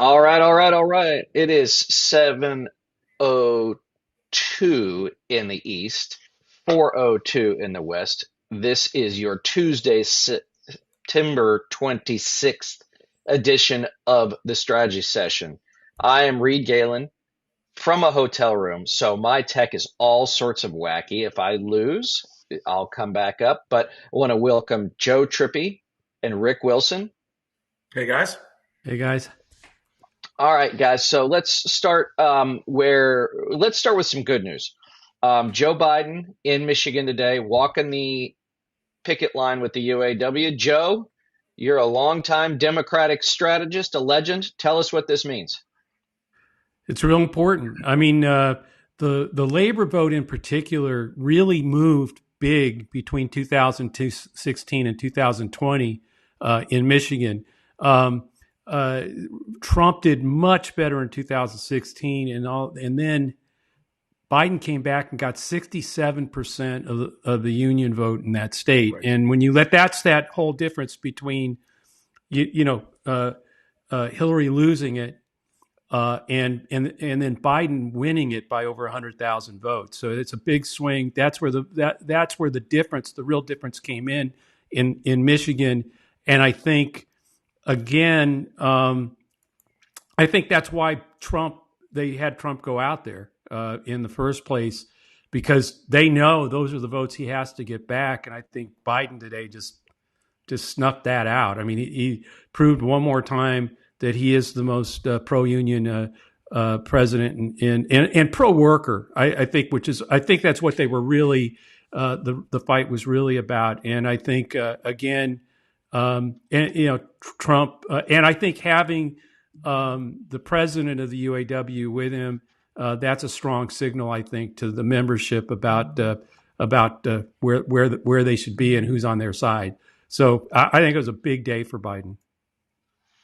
All right, all right, all right. It is 7:02 in the East, 4:02 in the West. This is your Tuesday, September 26th edition of the Strategy Session. I am Reed Galen from a hotel room, so my tech is all sorts of wacky. If I lose, I'll come back up. But I want to welcome Joe Trippy and Rick Wilson. Hey guys. Hey guys. All right, guys. So let's start let's start with some good news. Joe Biden in Michigan today, walking the picket line with the UAW. Joe, you're a longtime Democratic strategist, a legend. Tell us what this means. It's real important. I mean, the labor vote in particular really moved big between 2016 and 2020 in Michigan. Trump did much better in 2016, and then Biden came back and got 67% of the union vote in that state. Right. And when you that's that whole difference between Hillary losing it and then Biden winning it by over 100,000 votes. So it's a big swing. That's where the difference, the real difference, came in Michigan. And I think again, I think that's why they had Trump go out there in the first place, because they know those are the votes he has to get back. And I think Biden today just snuffed that out. I mean, he proved one more time that he is the most pro-union president and pro-worker. I think that's what they were really the fight was really about. And I think again, Trump and I think having the president of the UAW with him, that's a strong signal, I think, to the membership about where they should be and who's on their side. So I think it was a big day for Biden.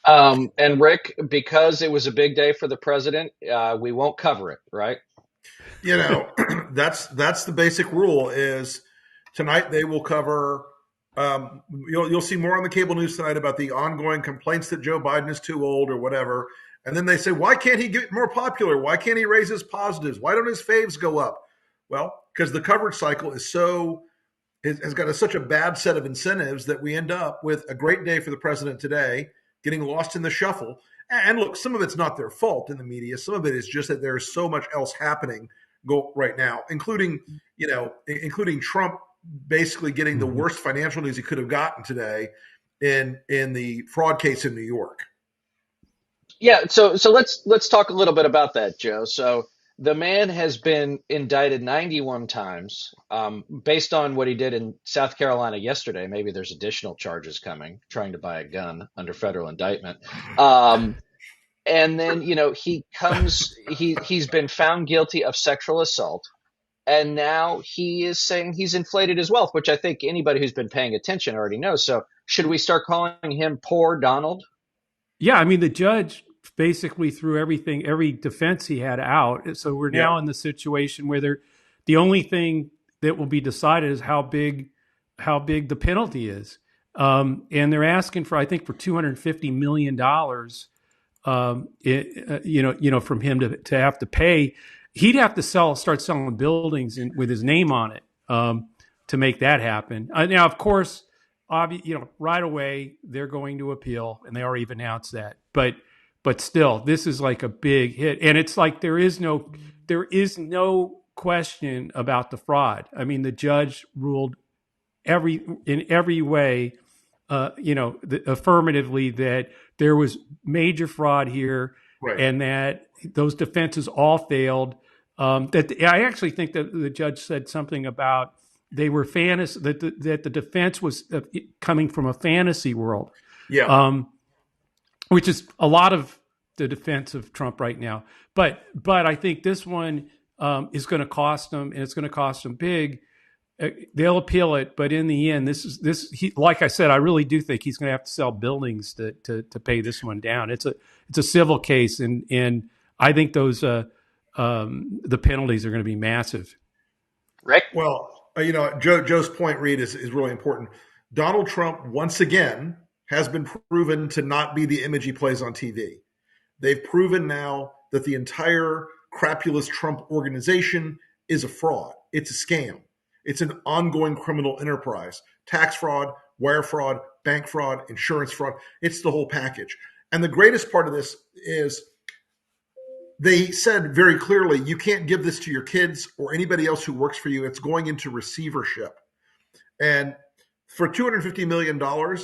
And Rick, because it was a big day for the president, we won't cover it, right? That's the basic rule. Is tonight they will cover. You'll see more on the cable news tonight about the ongoing complaints that Joe Biden is too old or whatever. And then they say, why can't he get more popular? Why can't he raise his positives? Why don't his faves go up? Well, because the coverage cycle has got such a bad set of incentives that we end up with a great day for the president today, getting lost in the shuffle. And look, some of it's not their fault in the media. Some of it is just that there's so much else happening right now, including Trump basically getting the worst financial news he could have gotten today in the fraud case in New York. Yeah, so let's talk a little bit about that, Joe. So the man has been indicted 91 times, based on what he did in South Carolina yesterday. Maybe there's additional charges coming, trying to buy a gun under federal indictment. And then, he's been found guilty of sexual assault. And now he is saying he's inflated his wealth, which I think anybody who's been paying attention already knows. So should we start calling him Poor Donald? Yeah, I mean, the judge basically threw every defense he had out. So we're now in the situation where the only thing that will be decided is how big the penalty is. And they're asking for, I think, for $250 million, from him to have to pay. He'd have to start selling buildings with his name on it to make that happen. Now, of course, right away they're going to appeal, and they already announced that. But still, this is like a big hit, and it's like there is no question about the fraud. I mean, the judge ruled in every way, affirmatively that there was major fraud here, right, and that those defenses all failed. I actually think that the judge said something about they were fantasy, that the defense was coming from a fantasy world. Yeah. Which is a lot of the defense of Trump right now. But I think this one is going to cost them, and it's going to cost them big. They'll appeal it, but in the end, like I said, I really do think he's going to have to sell buildings to pay this one down. It's a civil case, and I think those the penalties are going to be massive. Rick? Well, Joe's point, Reed, is really important. Donald Trump, once again, has been proven to not be the image he plays on TV. They've proven now that the entire crapulous Trump organization is a fraud. It's a scam. It's an ongoing criminal enterprise. Tax fraud, wire fraud, bank fraud, insurance fraud. It's the whole package. And the greatest part of this is they said very clearly, you can't give this to your kids or anybody else who works for you. It's going into receivership. And for $250 million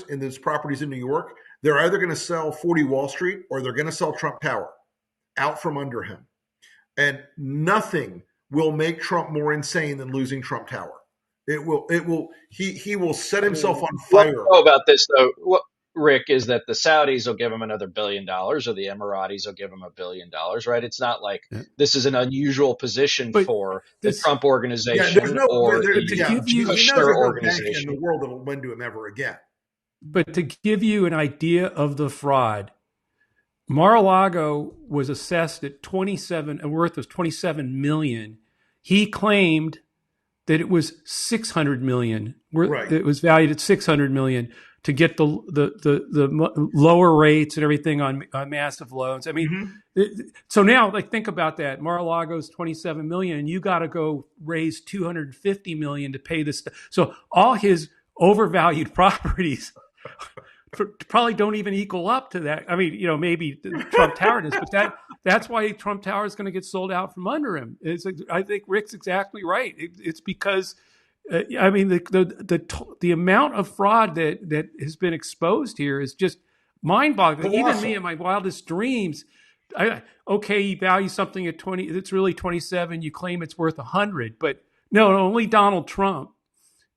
in those properties in New York, they're either going to sell 40 Wall Street or they're going to sell Trump Tower out from under him. And nothing will make Trump more insane than losing Trump Tower. He will set himself on fire. What I know about this, though, Rick, is that the Saudis will give him another $1 billion or the Emiratis will give him $1 billion, right? It's not like this is an unusual position for the Trump organization or the Kushner organization. In the world that will lend to him ever again. But to give you an idea of the fraud, Mar-a-Lago was assessed at worth of 27 million. He claimed that it was 600 million. Right. It was valued at 600 million to get the lower rates and everything on massive loans. I mean, so now think about that. Mar-a-Lago's 27 million, and you got to go raise 250 million to pay this. So all his overvalued properties probably don't even equal up to that. I mean, maybe Trump Tower does, but that's why Trump Tower is going to get sold out from under him. I think Rick's exactly right. It's because, I mean, the amount of fraud that has been exposed here is just mind-boggling. Even me in my wildest dreams, you value something at 20, it's really 27. You claim it's worth 100, but no, only Donald Trump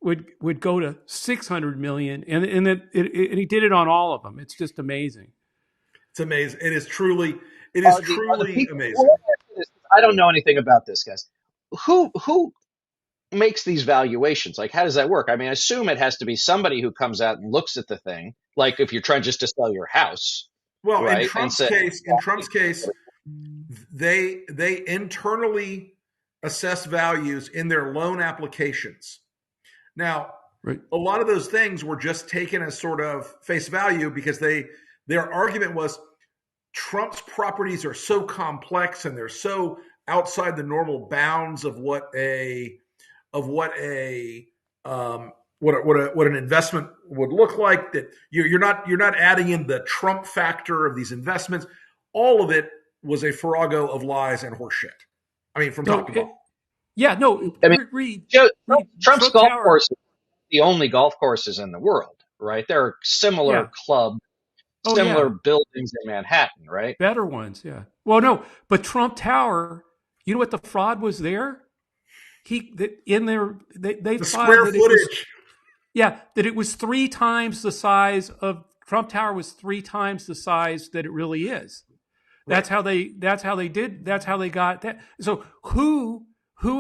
would go to 600 million, and he did it on all of them. It's just amazing. It's amazing. It is truly amazing. I don't know anything about this, guys. Who makes these valuations? Like, how does that work? I mean, I assume it has to be somebody who comes out and looks at the thing. Like, if you're trying just to sell your house. Well, right? in Trump's case, they internally assess values in their loan applications. Now, a lot of those things were just taken as sort of face value because their argument was Trump's properties are so complex and they're so outside the normal bounds of what an investment would look like, that you're not adding in the Trump factor of these investments. All of it was a farrago of lies and horseshit. I mean, from top to bottom. Yeah, no. I mean, Trump's golf course is the only golf courses in the world, right? There are similar buildings in Manhattan, right? Better ones, yeah. Well, no, but Trump Tower, you know what the fraud was there? They the filed square footage. That it was 3 times the size of Trump Tower was 3 times the size that it really is. That's how they got that. So who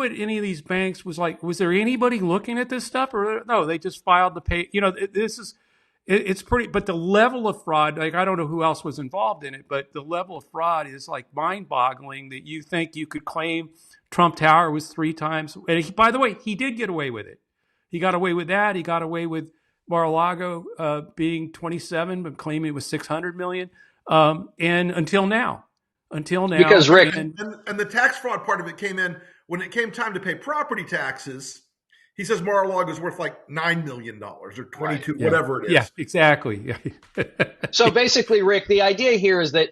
at any of these banks was there anybody looking at this stuff, or no? They just filed the pay. It's pretty. But the level of fraud, I don't know who else was involved in it, but the level of fraud is mind-boggling. That you think you could claim Trump Tower was 3 times. And by the way, he did get away with it. He got away with that. He got away with Mar-a-Lago being 27, but claiming it was 600 million. And until now, because Rick and the tax fraud part of it came in. When it came time to pay property taxes, he says Mar-a-Lago is worth $9 million or 22, whatever it is. Yeah, exactly. So basically, Rick, the idea here is that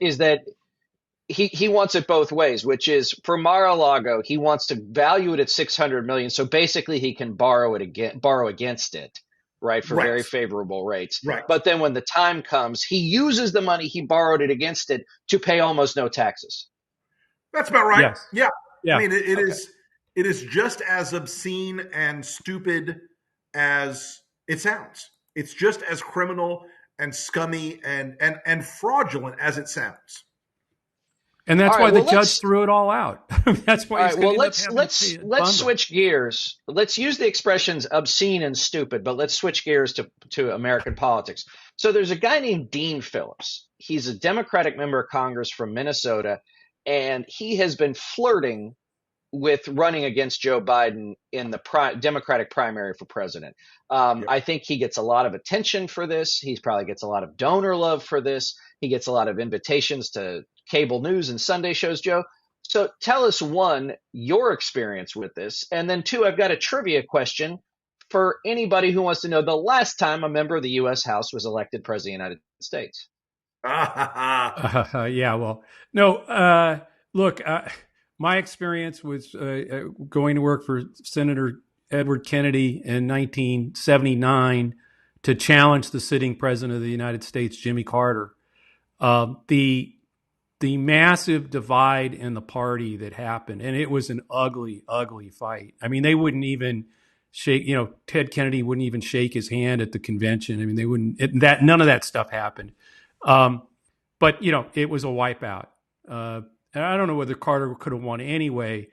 he wants it both ways, which is for Mar-a-Lago, he wants to value it at 600 million. So basically he can borrow against it, right? For very favorable rates. Right. But then when the time comes, he uses the money he borrowed it against it to pay almost no taxes. That's about right. Yes. Yeah. Yeah. I mean, it is just as obscene and stupid as it sounds. It's just as criminal and scummy and fraudulent as it sounds. And that's why the judge threw it all out. That's why. Let's switch gears. Let's use the expressions obscene and stupid, but let's switch gears to American politics. So there's a guy named Dean Phillips. He's a Democratic member of Congress from Minnesota. And he has been flirting with running against Joe Biden in the Democratic primary for president. Yep. I think he gets a lot of attention for this. He probably gets a lot of donor love for this. He gets a lot of invitations to cable news and Sunday shows, Joe. So tell us, one, your experience with this. And then two, I've got a trivia question for anybody who wants to know the last time a member of the U.S. House was elected president of the United States. Yeah, well, no, look, my experience was going to work for Senator Edward Kennedy in 1979 to challenge the sitting president of the United States, Jimmy Carter. The massive divide in the party that happened, and it was an ugly, ugly fight. I mean, they wouldn't even shake. Ted Kennedy wouldn't even shake his hand at the convention. I mean, they wouldn't. None of that stuff happened. But it was a wipeout. And I don't know whether Carter could have won anyway.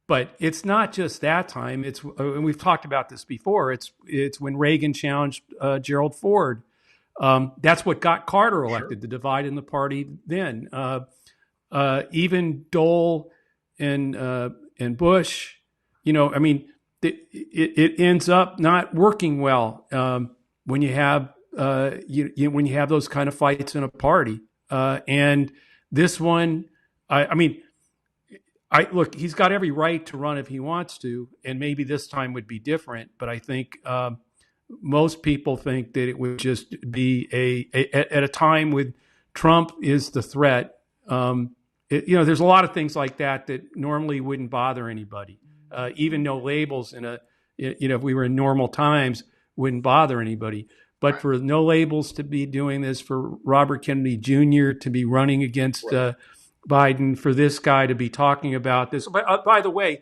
But it's not just that time. And we've talked about this before. It's when Reagan challenged Gerald Ford. That's what got Carter elected. Sure. The divide in the party then. Even Dole and Bush, I mean, it ends up not working well when you have when you have those kind of fights in a party. And this one, I mean, look, he's got every right to run if he wants to, and maybe this time would be different. But I think most people think that it would just be at a time when Trump is the threat. There's a lot of things like that normally wouldn't bother anybody. Even no labels if we were in normal times, wouldn't bother anybody. But for no labels to be doing this, for Robert Kennedy Jr. to be running against Biden, for this guy to be talking about this. By the way,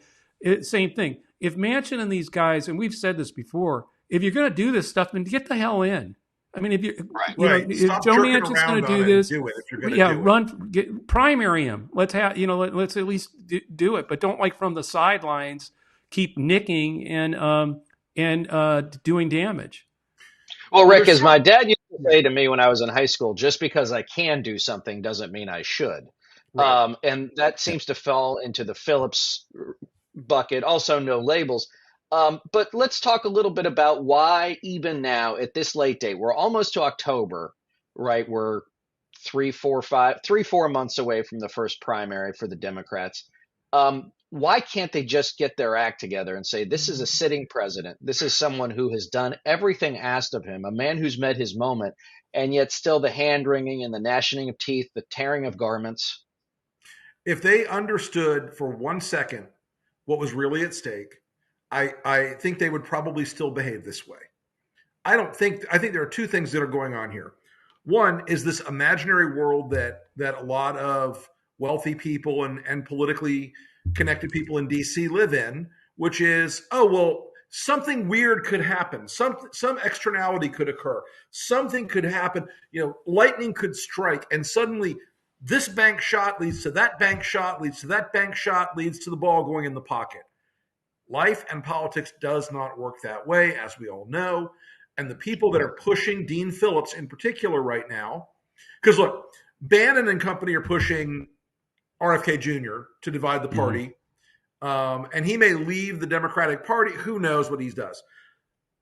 same thing. If Manchin and these guys, and we've said this before, if you're going to do this stuff, then get the hell in. I mean, if if Joe Manchin's going to do this, primary him. Let's let's at least do it, but don't from the sidelines keep nicking and doing damage. Well, Rick, as my dad used to say to me when I was in high school, just because I can do something doesn't mean I should. Right. And that seems to fall into the Phillips bucket. Also, no labels. But let's talk a little bit about why even now at this late date, we're almost to October, right? We're 4 months away from the first primary for the Democrats. Why can't they just get their act together and say, this is a sitting president. This is someone who has done everything asked of him, a man who's met his moment, and yet still the hand wringing and the gnashing of teeth, the tearing of garments. If they understood for 1 second what was really at stake, I think they would probably still behave this way. I think there are two things that are going on here. One is this imaginary world that a lot of wealthy people and politically connected people in DC live in, which is, something weird could happen. Some externality could occur. Something could happen. Lightning could strike, and suddenly this bank shot leads to that bank shot, leads to that bank shot, leads to the ball going in the pocket. Life and politics does not work that way, as we all know. And the people that are pushing Dean Phillips in particular right now, because look, Bannon and company are pushing RFK Jr. to divide the party. Mm-hmm. And he may leave the Democratic Party. Who knows what he does?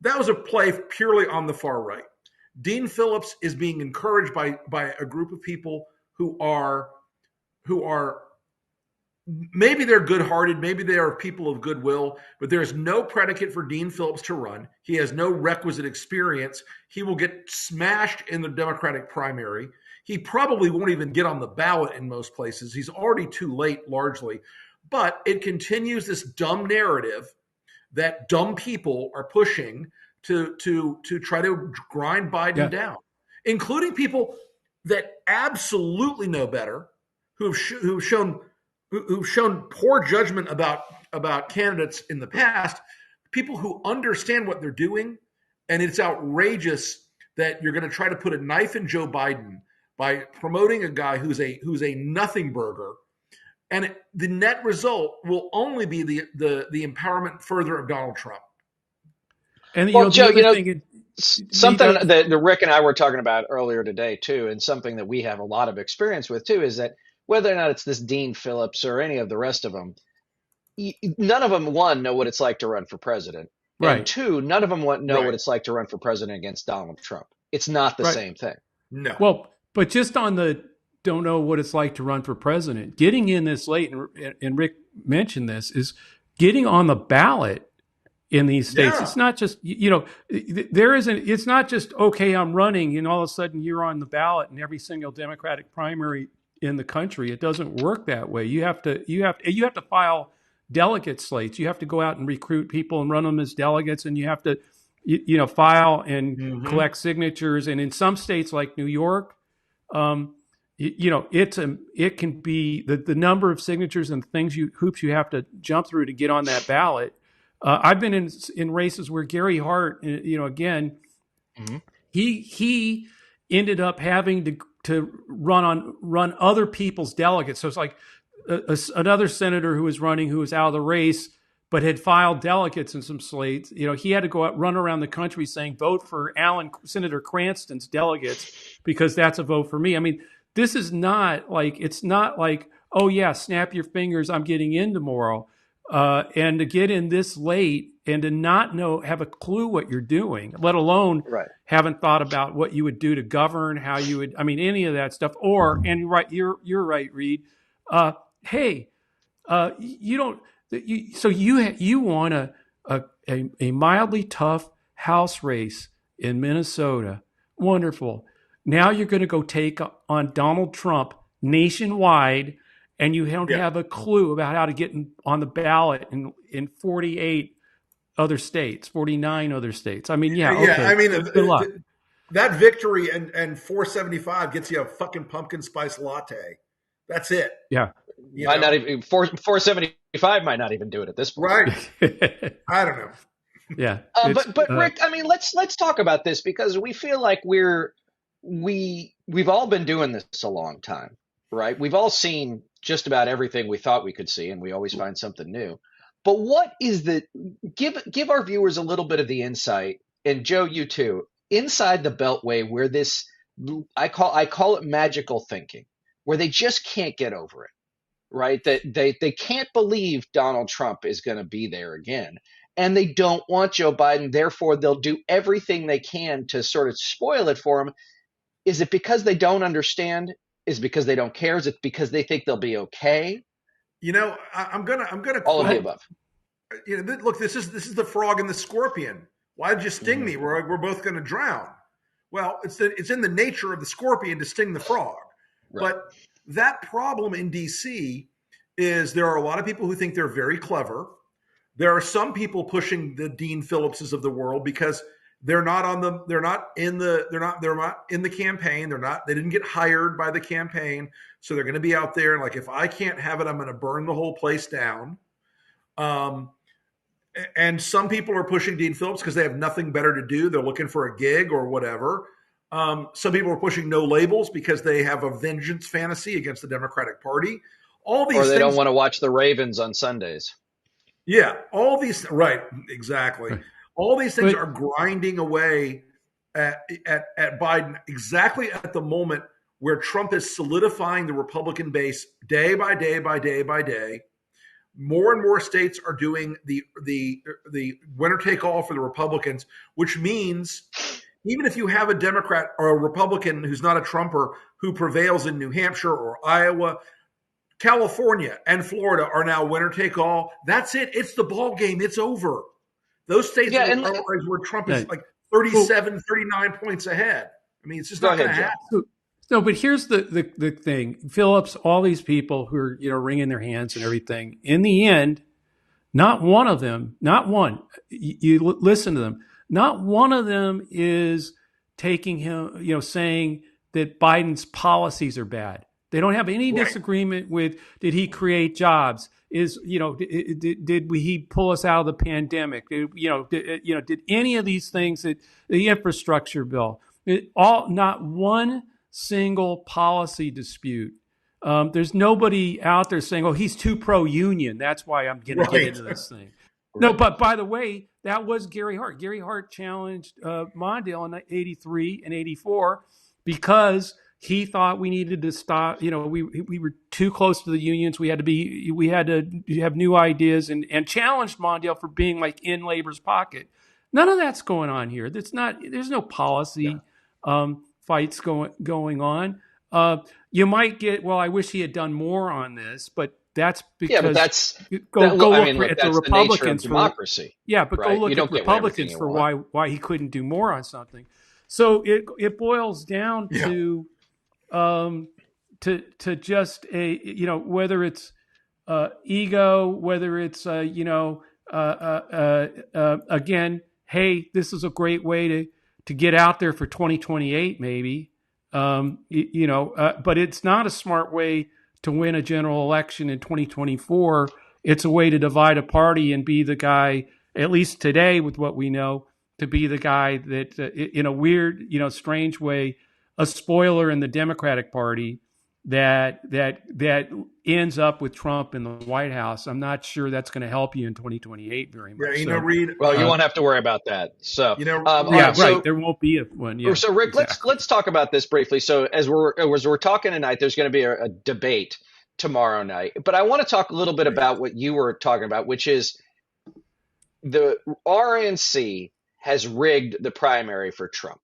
That was a play purely on the far right. Dean Phillips is being encouraged by a group of people who are maybe they're good-hearted, maybe they are people of goodwill, but there is no predicate for Dean Phillips to run. He has no requisite experience. He will get smashed in the Democratic primary. He probably won't even get on the ballot in most places. He's already too late, largely. But it continues this dumb narrative that dumb people are pushing to try to grind Biden down, including people that absolutely know better, who've shown poor judgment about candidates in the past, people who understand what they're doing. And it's outrageous that you're going to try to put a knife in Joe Biden by promoting a guy who's a nothing burger. And the net result will only be the empowerment further of Donald Trump. And Joe, something that Rick and I were talking about earlier today too, and something that we have a lot of experience with too, is that whether or not it's this Dean Phillips or any of the rest of them, none of them, one, know what it's like to run for president, and Right. two, none of them know what Right. it's like to run for president against Donald Trump. It's not the Right. same thing. No. Well, but just on the don't know what it's like to run for president, getting in this late, and Rick mentioned this, is getting on the ballot in these states. Yeah. It's not just, there isn't, it's not just, okay, I'm running and all of a sudden you're on the ballot in every single Democratic primary in the country. It doesn't work that way. You have to file delegate slates. You have to go out and recruit people and run them as delegates, and you have to, file and collect signatures. And in some states like New York, it can be the number of signatures and hoops you have to jump through to get on that ballot. I've been in races where Gary Hart, again, he ended up having to run other people's delegates. So it's like another senator who was running, who was out of the race, but had filed delegates in some slates. He had to go out, run around the country saying, vote for Senator Cranston's delegates because that's a vote for me. I mean, this is not like, it's not like, oh yeah, snap your fingers, I'm getting in tomorrow. And to get in this late and to not have a clue what you're doing, let alone haven't thought about what you would do to govern, how you would, any of that stuff. And you're right, Reed. Hey, you don't. So you want a mildly tough House race in Minnesota? Wonderful. Now you're going to go take on Donald Trump nationwide, and you don't have a clue about how to get on the ballot in 48 other states, 49 other states. Okay. Good luck. That victory and 475 gets you a fucking pumpkin spice latte. That's it. Yeah. Might not even 475 might not even do it at this point. Right. I don't know. Yeah. But Rick, let's talk about this, because we feel like we've all been doing this a long time, right? We've all seen just about everything we thought we could see, and we always find something new. But what is give our viewers a little bit of the insight, and Joe, you too, inside the Beltway, where this, I call it magical thinking, where they just can't get over it, right? That they can't believe Donald Trump is going to be there again, and they don't want Joe Biden. Therefore, they'll do everything they can to sort of spoil it for him. Is it because they don't understand? Is it because they don't care? Is it because they think they'll be okay? I'm gonna all of the above. Look, this is the frog and the scorpion. Why did you sting me? We're both going to drown. Well, it's in the nature of the scorpion to sting the frog. Right. But that problem in D.C. is there are a lot of people who think they're very clever. There are some people pushing the Dean Phillipses of the world because they're not in the campaign. They didn't get hired by the campaign. So they're going to be out there. And like, if I can't have it, I'm going to burn the whole place down. And some people are pushing Dean Phillips because they have nothing better to do. They're looking for a gig or whatever. Some people are pushing no labels because they have a vengeance fantasy against the Democratic Party. All these, or they don't want to watch the Ravens on Sundays. Yeah, all these, right, exactly. Right. All these things are grinding away at Biden exactly at the moment where Trump is solidifying the Republican base day by day by day by day. More and more states are doing the winner take all for the Republicans, which means even if you have a Democrat or a Republican who's not a Trumper who prevails in New Hampshire or Iowa, California and Florida are now winner take all. That's it. It's the ball game. It's over. Those states are where Trump is like 37, 39 points ahead. I mean, it's just not going to happen. No, but here's the thing. Phillips, all these people who are wringing their hands and everything, in the end, not one of them, not one, you listen to them, not one of them is taking him, saying that Biden's policies are bad. They don't have any disagreement with, did he create jobs? Did he pull us out of the pandemic? Did any of these things, that the infrastructure bill, not one single policy dispute. There's nobody out there saying, oh, he's too pro-union. That's why I'm going to get into this thing. No, but by the way, that was Gary Hart. Gary Hart challenged Mondale in 83 and 84 because He thought we needed to stop. We were too close to the unions. We had to have new ideas and challenged Mondale for being like in labor's pocket. None of that's going on here. There's no policy fights going on. You might get, well, I wish he had done more on this, but that's Yeah, but because go I look mean, look, at the that's the nature of Republicans for, democracy, yeah, but go right? You look at don't get everything Republicans you for want. why he couldn't do more on something. So it boils down Yeah. to just whether it's ego, whether it's again, hey, this is a great way to get out there for 2028 maybe, but it's not a smart way to win a general election in 2024. It's a way to divide a party and be the guy, at least today with what we know, to be the guy that in a weird, strange way, a spoiler in the Democratic Party that ends up with Trump in the White House. I'm not sure that's going to help you in 2028 very much. Yeah, Reed. Well, you won't have to worry about that. So, all yeah, right. right. There won't be one. Yeah. So Rick, exactly. let's talk about this briefly. So as we're talking tonight, there's going to be a debate tomorrow night. But I want to talk a little bit about what you were talking about, which is the RNC has rigged the primary for Trump.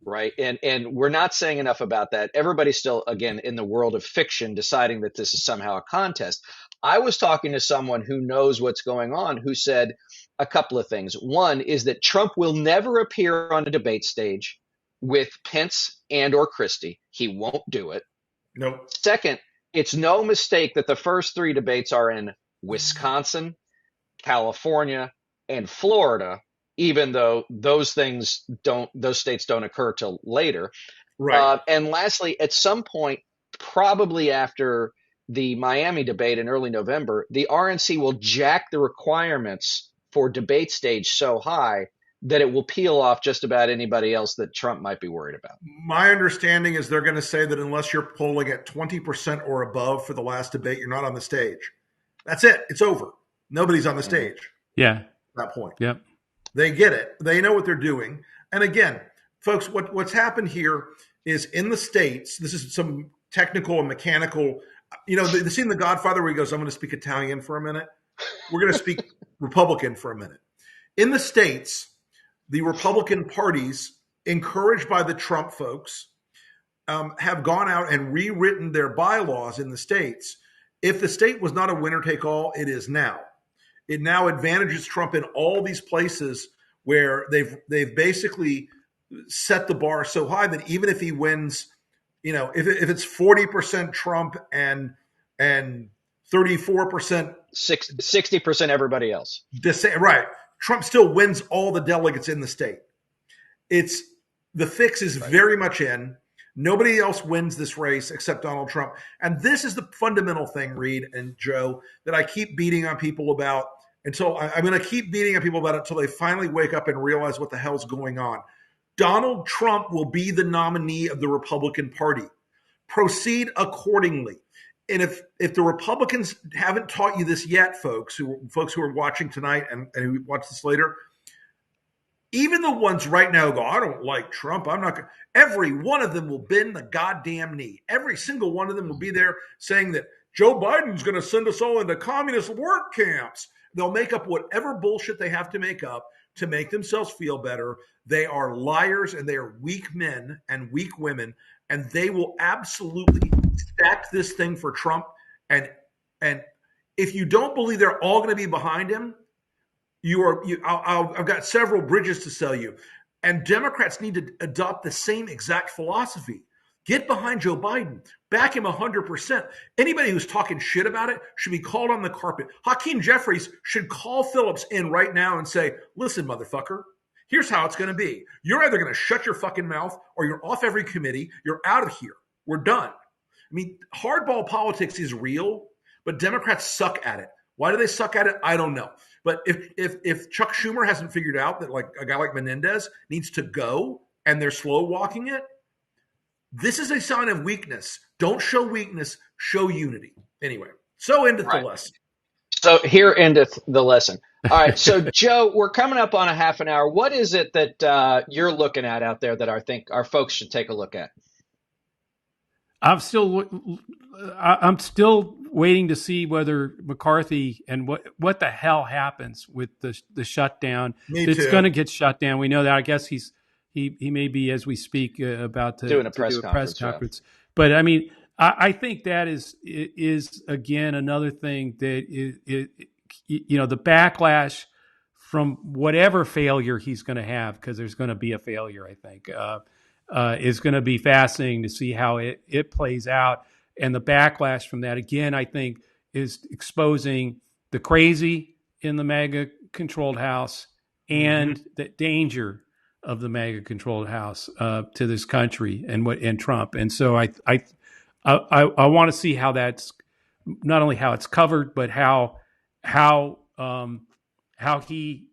Right. And we're not saying enough about that. Everybody's still, again, in the world of fiction, deciding that this is somehow a contest. I was talking to someone who knows what's going on, who said a couple of things. One is that Trump will never appear on a debate stage with Pence and or Christie. He won't do it. Nope. Second, it's no mistake that the first three debates are in Wisconsin, California, and Florida, even though those states don't occur till later. Right. And lastly, at some point, probably after the Miami debate in early November, the RNC will jack the requirements for debate stage so high that it will peel off just about anybody else that Trump might be worried about. My understanding is they're going to say that unless you're polling at 20% or above for the last debate, you're not on the stage. That's it. It's over. Nobody's on the stage. Yeah. At that point. Yep. They get it. They know what they're doing. And again, folks, what's happened here is in the States, this is some technical and mechanical, the scene in The Godfather where he goes, I'm going to speak Italian for a minute. We're going to speak Republican for a minute. In the States, the Republican parties, encouraged by the Trump folks, have gone out and rewritten their bylaws in the States. If the state was not a winner-take-all, it is now. It now advantages Trump in all these places where they've basically set the bar so high that even if he wins, if it's 40% Trump and 34%, 60% everybody else. Right. Trump still wins all the delegates in the state. The fix is very much in. Nobody else wins this race except Donald Trump. And this is the fundamental thing, Reed and Joe, that I keep beating on people about. And so I'm going to keep beating on people about it until they finally wake up and realize what the hell's going on. Donald Trump will be the nominee of the Republican Party. Proceed accordingly. And if the Republicans haven't taught you this yet, folks who are watching tonight and who watch this later, even the ones right now go, I don't like Trump. I'm not going to. Every one of them will bend the goddamn knee. Every single one of them will be there saying that Joe Biden's going to send us all into communist work camps. They'll make up whatever bullshit they have to make up to make themselves feel better. They are liars and they are weak men and weak women, and they will absolutely stack this thing for Trump. And if you don't believe they're all going to be behind him, I've got several bridges to sell you. And Democrats need to adopt the same exact philosophy. Get behind Joe Biden. Back him 100%. Anybody who's talking shit about it should be called on the carpet. Hakeem Jeffries should call Phillips in right now and say, listen, motherfucker, here's how it's going to be. You're either going to shut your fucking mouth or you're off every committee. You're out of here. We're done. I mean, hardball politics is real, but Democrats suck at it. Why do they suck at it? I don't know. But if Chuck Schumer hasn't figured out that like a guy like Menendez needs to go and they're slow walking it, this is a sign of weakness. Don't show weakness, show unity. Anyway, so endeth the lesson. So here endeth the lesson. All right. So Joe, we're coming up on a half an hour. What is it that you're looking at out there that I think our folks should take a look at? I'm still I'm still waiting to see whether McCarthy and what the hell happens with the shutdown. Me It's going too. to get shut down. We know that. I guess he may be, as we speak, about Doing a to press do a press conference, yeah. conference. But I mean, I think that is again another thing that the backlash from whatever failure he's going to have, because there's going to be a failure, I think, is going to be fascinating to see how it plays out. And the backlash from that, again, I think, is exposing the crazy in the MAGA controlled House and the danger of the MAGA controlled House to this country and Trump. And so I want to see how that's not only how it's covered, but how he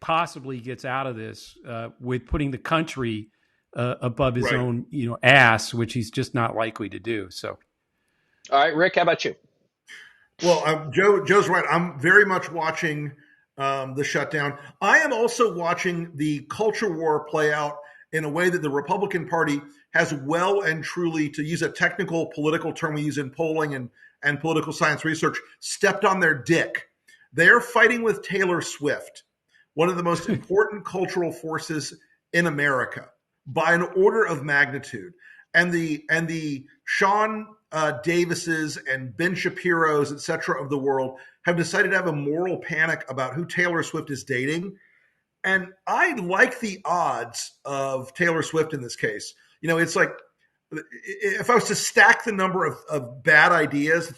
possibly gets out of this with putting the country above his Right. own ass, which he's just not likely to do. So, All right, Rick, how about you? Well, Joe's right. I'm very much watching the shutdown. I am also watching the culture war play out in a way that the Republican Party has well and truly, to use a technical political term we use in polling and political science research, stepped on their dick. They're fighting with Taylor Swift, one of the most important cultural forces in America, by an order of magnitude. And the Sean Davises and Ben Shapiro's, et cetera, of the world have decided to have a moral panic about who Taylor Swift is dating. And I like the odds of Taylor Swift in this case. It's like, if I was to stack the number of bad ideas,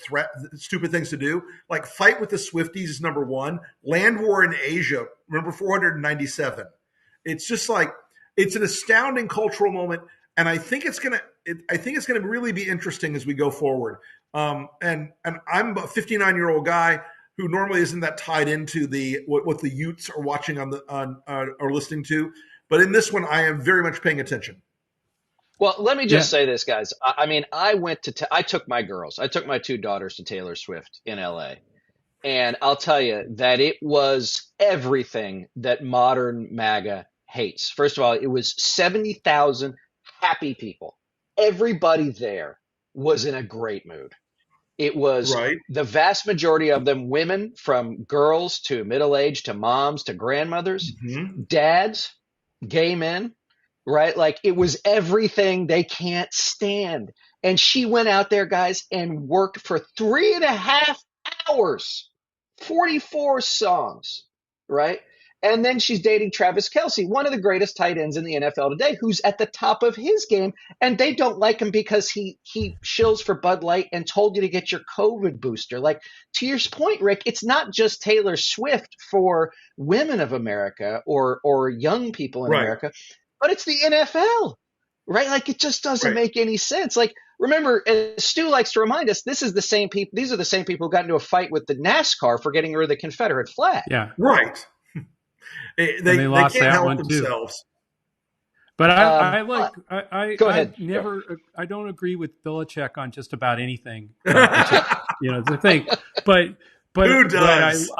stupid things to do, like fight with the Swifties is number one, land war in Asia, number 497. It's just like, it's an astounding cultural moment. And I think it's going to really be interesting as we go forward. And I'm a 59-year-old guy who normally isn't that tied into what the Utes are watching or listening to. But in this one, I am very much paying attention. Well, let me yeah, just say this, guys. I mean, I took my two daughters to Taylor Swift in LA. And I'll tell you that it was everything that modern MAGA hates. First of all, it was 70,000 happy people. Everybody there was in a great mood. It was Right. the vast majority of them women, from girls to middle age to moms to grandmothers, Mm-hmm. dads, gay men, right? Like it was everything they can't stand. And she went out there, guys, and worked for 3.5 hours, 44 songs, right? And then she's dating Travis Kelce, one of the greatest tight ends in the NFL today, who's at the top of his game. And they don't like him because he shills for Bud Light and told you to get your COVID booster. Like, to your point, Rick, it's not just Taylor Swift for women of America or young people in Right. America, but it's the NFL, right? Like, it just doesn't Right. make any sense. Like, remember, as Stu likes to remind us, these are the same people who got into a fight with the NASCAR for getting rid of the Confederate flag. yeah. Right. And they They lost can't that help one too. themselves. But But go ahead, Joe. I don't agree with Belichick on just about anything. It's just, the thing. But Who does?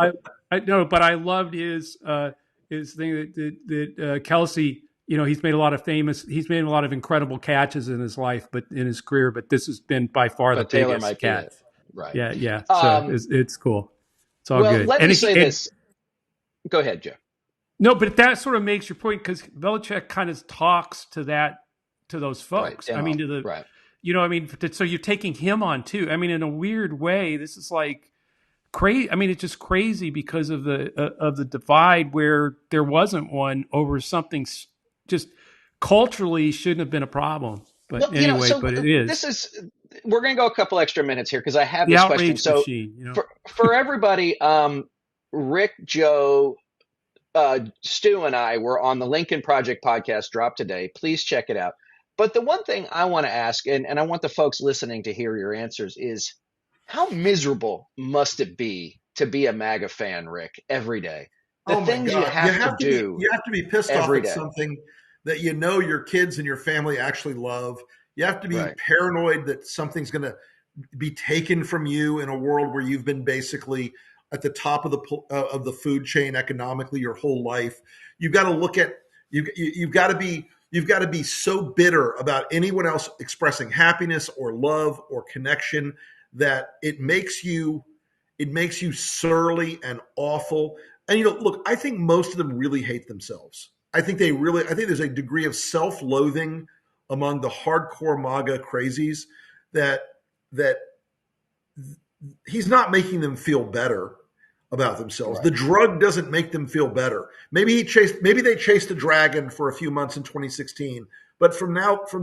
but I loved his thing that Kelsey. He's made a lot of incredible catches in his life, but in his career. But this has been by far the But Taylor biggest might be catch. it. Right. Yeah, yeah. So it's cool. It's all Well, good. let me say this. Go ahead, Joe. No, but that sort of makes your point, because Belichick kind of talks to those Right. folks. I mean, Right. So you're taking him on too. I mean, in a weird way, this is like crazy. I mean, it's just crazy because of the divide where there wasn't one over something just culturally shouldn't have been a problem. But Well, anyway, so but it this is is, we're going to go a couple extra minutes here because I have the this question. outrage So machine. for everybody, Rick, Joe, Stu and I were on the Lincoln Project podcast drop today. Please check it out. But the one thing I want to ask, and I want the folks listening to hear your answers, is how miserable must it be to be a MAGA fan, Rick, every day? The Oh my things you God. You have to have to be do you have to be pissed off every at day. something that your kids and your family actually love. You have to be Right. paranoid that something's going to be taken from you in a world where you've been basically at the top of the food chain economically your whole life. You've got to look at you've got to be You've got to be so bitter about anyone else expressing happiness or love or connection that it makes you surly and awful. And look, I think most of them really hate themselves. I think there's a degree of self-loathing among the hardcore MAGA crazies that he's not making them feel better about themselves. Right. The drug doesn't make them feel better. Maybe they chased the dragon for a few months in 2016, but from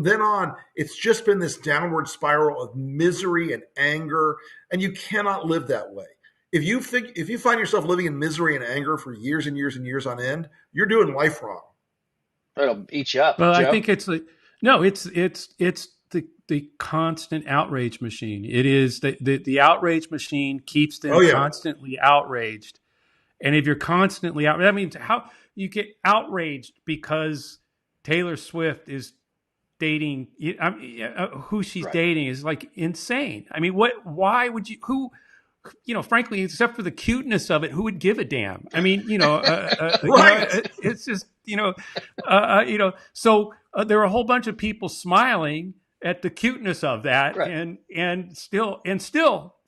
then on, it's just been this downward spiral of misery and anger, and you cannot live that way. If you find yourself living in misery and anger for years and years and years on end, you're doing life wrong. It'll eat you up. Well, Joe? I think it's the constant outrage machine. It is the outrage machine keeps them constantly outraged. And if you're constantly out, that means how you get outraged because Taylor Swift is dating who she's dating is like insane. I mean, why would you, frankly, except for the cuteness of it, who would give a damn? I mean, right. It's just, so there are a whole bunch of people smiling at the cuteness of that. Right. And still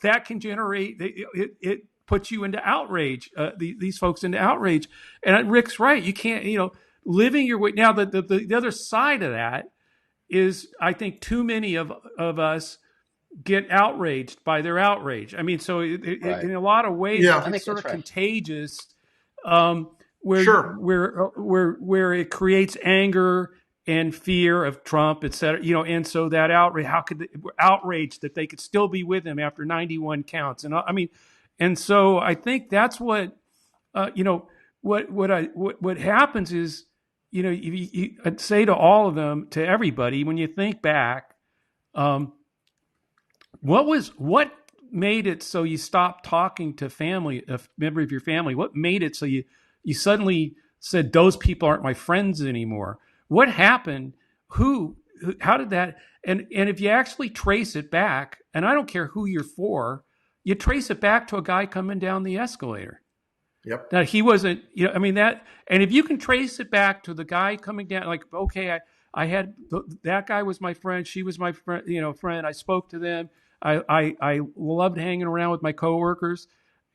that can generate, it puts you into outrage, these folks into outrage. And Rick's right. You can't, living your way. Now, the other side of that is, I think too many of us get outraged by their outrage. I mean, so in a lot of ways, it's sort of contagious, where it creates anger and fear of Trump, et cetera, and so that outrage, outrage that they could still be with him after 91 counts. And I mean, and so I think that's what, what happens is, I'd say to all of them, to everybody, when you think back, what made it so you stopped talking to a member of your family? What made it so you suddenly said, those people aren't my friends anymore? What happened? How did that? And if you actually trace it back, and I don't care who you're for, you trace it back to a guy coming down the escalator. Yep. Now he wasn't, and if you can trace it back to the guy coming down, like, okay, I had that guy was my friend. She was my friend, friend. I spoke to them. I loved hanging around with my coworkers,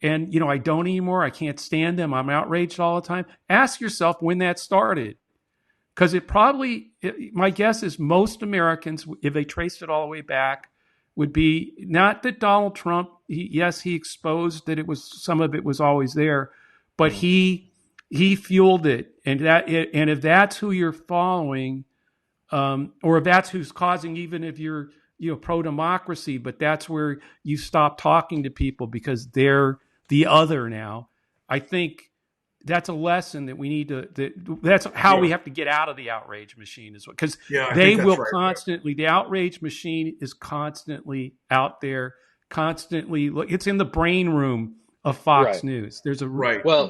and I don't anymore. I can't stand them. I'm outraged all the time. Ask yourself when that started, because my guess is most Americans, if they traced it all the way back, would be not that Donald Trump. He exposed that some of it was always there, but he fueled it, and if that's who you're following, or if that's who's causing, even if you're pro-democracy, but that's where you stop talking to people because they're the other now. I think that's a lesson that we need that's how we have to get out of the outrage machine, is because they will constantly, the outrage machine is constantly out there, constantly. It's in the brain room of Fox News. There's a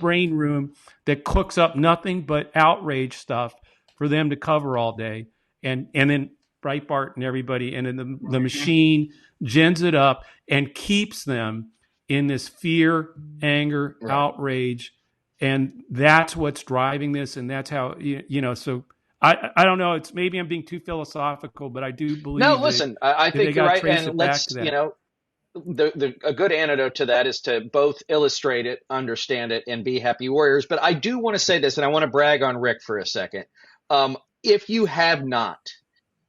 brain room that cooks up nothing but outrage stuff for them to cover all day. And then Breitbart and everybody, and then the machine gins it up and keeps them in this fear, anger, outrage, and that's what's driving this, and that's how So I don't know. It's maybe I'm being too philosophical, but I do believe. No, listen, I think you're right, and let's a good antidote to that is to both illustrate it, understand it, and be happy warriors. But I do want to say this, and I want to brag on Rick for a second. If you have not,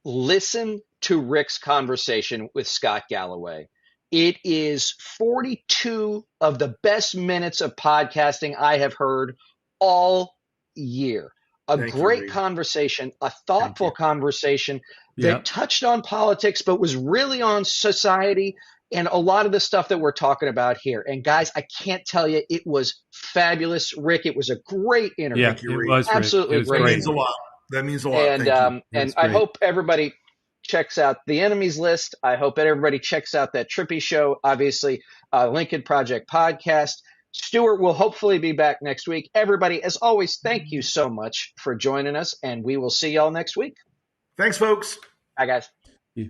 listen to Rick's conversation with Scott Galloway. It is 42 of the best minutes of podcasting I have heard all year. A great conversation, a thoughtful conversation that touched on politics, but was really on society and a lot of the stuff that we're talking about here. And guys, I can't tell you, it was fabulous. Rick, it was a great interview. Yeah, it was absolutely great. That means a lot. That means a lot. And I hope everybody checks out the enemies list. I hope that everybody checks out that Trippy show, obviously, Lincoln Project podcast. Stuart will hopefully be back next week. Everybody, as always, thank you so much for joining us, and we will see y'all next week. Thanks, folks. Bye, guys. Yeah.